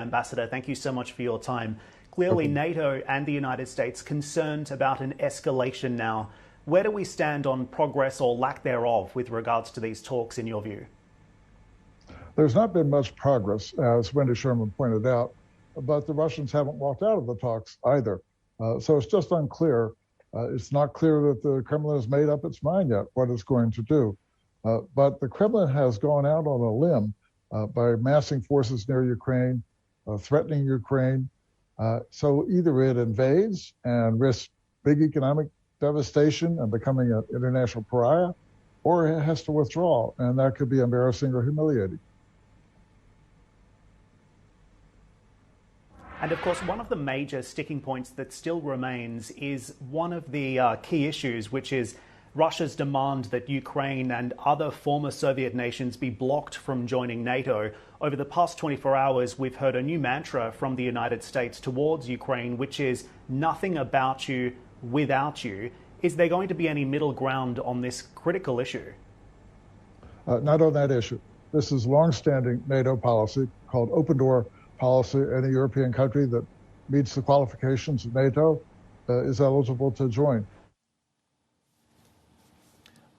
Ambassador, thank you so much for your time. Clearly, NATO and the United States concerned about an escalation now. Where do we stand on progress or lack thereof with regards to these talks, in your view? There's not been much progress, as Wendy Sherman pointed out, but the Russians haven't walked out of the talks either. So it's just unclear. It's not clear that the Kremlin has made up its mind yet what it's going to do. But the Kremlin has gone out on a limb by massing forces near Ukraine, threatening Ukraine. So either it invades and risks big economic devastation and becoming an international pariah, or it has to withdraw, and that could be embarrassing or humiliating. And of course, one of the major sticking points that still remains is one of the key issues, which is Russia's demand that Ukraine and other former Soviet nations be blocked from joining NATO. Over the past 24 hours, we've heard a new mantra from the United States towards Ukraine, which is nothing about you without you. Is there going to be any middle ground on this critical issue? Not on that issue. This is long-standing NATO policy called open door policy. Any European country that meets the qualifications of NATO is eligible to join.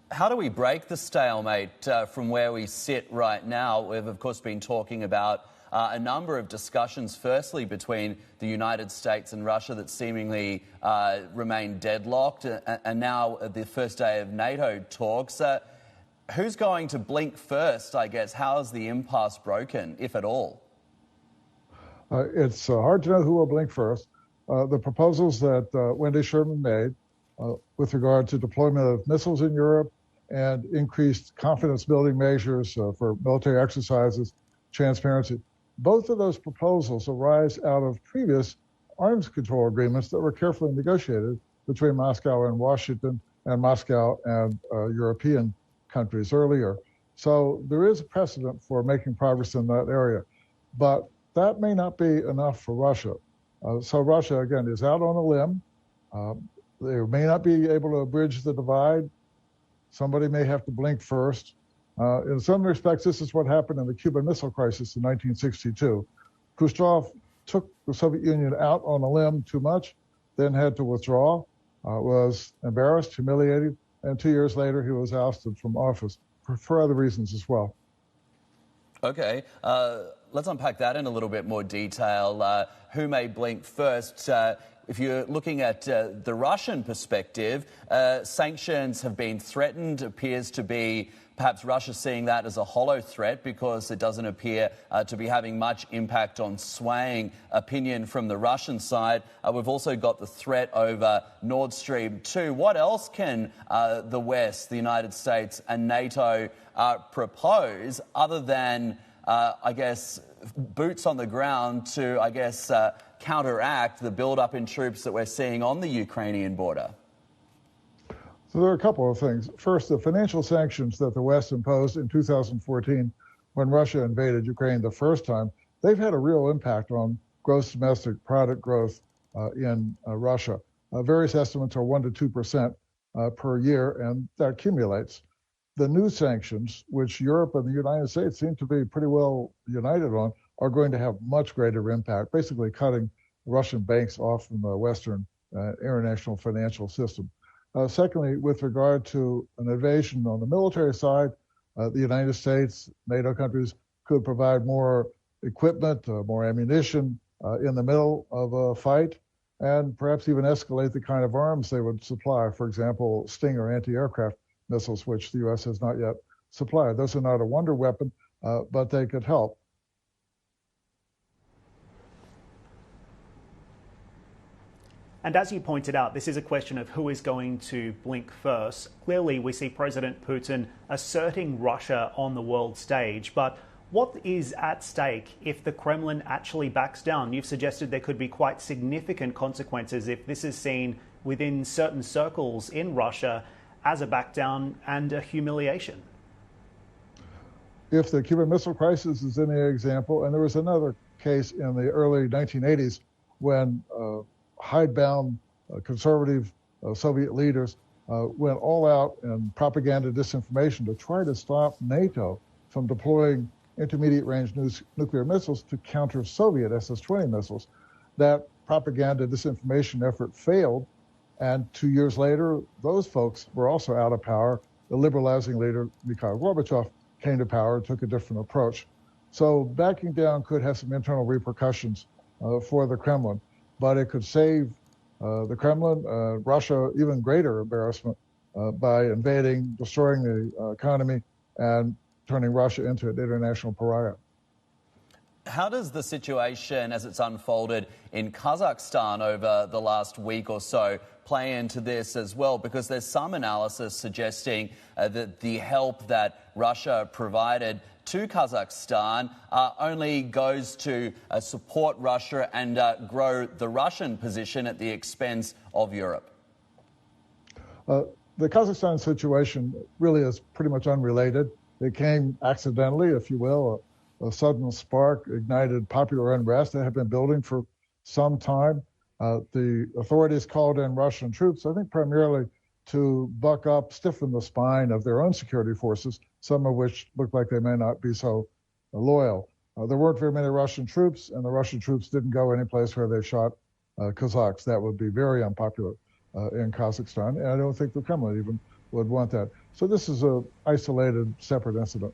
How do we break the stalemate from where we sit right now? We've, of course, been talking about a number of discussions, firstly, between the United States and Russia that seemingly remain deadlocked, and now the first day of NATO talks. Who's going to blink first, I guess? How is the impasse broken, if at all? It's hard to know who will blink first. The proposals that Wendy Sherman made with regard to deployment of missiles in Europe and increased confidence-building measures for military exercises, transparency, both of those proposals arise out of previous arms control agreements that were carefully negotiated between Moscow and Washington and Moscow and European countries earlier. So there is a precedent for making progress in that area. But that may not be enough for Russia. So Russia, again, is out on a limb. They may not be able to bridge the divide. Somebody may have to blink first. In some respects, this is what happened in the Cuban Missile Crisis in 1962. Khrushchev took the Soviet Union out on a limb too much, then had to withdraw, was embarrassed, humiliated, and 2 years later he was ousted from office for other reasons as well. Okay, let's unpack that in a little bit more detail. Who may blink first? If you're looking at the Russian perspective, sanctions have been threatened. Appears to be perhaps Russia seeing that as a hollow threat because it doesn't appear to be having much impact on swaying opinion from the Russian side. We've also got the threat over Nord Stream 2. What else can the West, the United States and NATO propose other than, I guess, boots on the ground to, I guess, counteract the build-up in troops that we're seeing on the Ukrainian border? So there are a couple of things. First, the financial sanctions that the West imposed in 2014 when Russia invaded Ukraine the first time, they've had a real impact on gross domestic product growth in Russia. Various estimates are 1% to 2% per year, and that accumulates. The new sanctions, which Europe and the United States seem to be pretty well united on, are going to have much greater impact, basically cutting Russian banks off from the Western international financial system. Secondly, with regard to an invasion on the military side, the United States, NATO countries could provide more equipment, more ammunition in the middle of a fight, and perhaps even escalate the kind of arms they would supply. For example, Stinger anti-aircraft missiles, which the U.S. has not yet supplied. Those are not a wonder weapon, but they could help. And as you pointed out, this is a question of who is going to blink first. Clearly, we see President Putin asserting Russia on the world stage. But what is at stake if the Kremlin actually backs down? You've suggested there could be quite significant consequences if this is seen within certain circles in Russia as a back down and a humiliation. If the Cuban Missile Crisis is any example, and there was another case in the early 1980s when hidebound conservative Soviet leaders went all out in propaganda disinformation to try to stop NATO from deploying intermediate-range nuclear missiles to counter Soviet SS-20 missiles. That propaganda disinformation effort failed, and 2 years later, those folks were also out of power. The liberalizing leader, Mikhail Gorbachev, came to power and took a different approach. So backing down could have some internal repercussions for the Kremlin, but it could save the Kremlin, Russia, even greater embarrassment by invading, destroying the economy, and turning Russia into an international pariah. How does the situation as it's unfolded in Kazakhstan over the last week or so play into this as well? Because there's some analysis suggesting that the help that Russia provided to Kazakhstan only goes to support Russia and grow the Russian position at the expense of Europe. The Kazakhstan situation really is pretty much unrelated. It came accidentally, if you will. A sudden spark ignited popular unrest that had been building for some time. The authorities called in Russian troops, I think primarily to buck up, stiffen the spine of their own security forces, some of which looked like they may not be so loyal. There weren't very many Russian troops, and the Russian troops didn't go any place where they shot Kazakhs. That would be very unpopular in Kazakhstan, and I don't think the Kremlin even would want that. So this is an isolated, separate incident.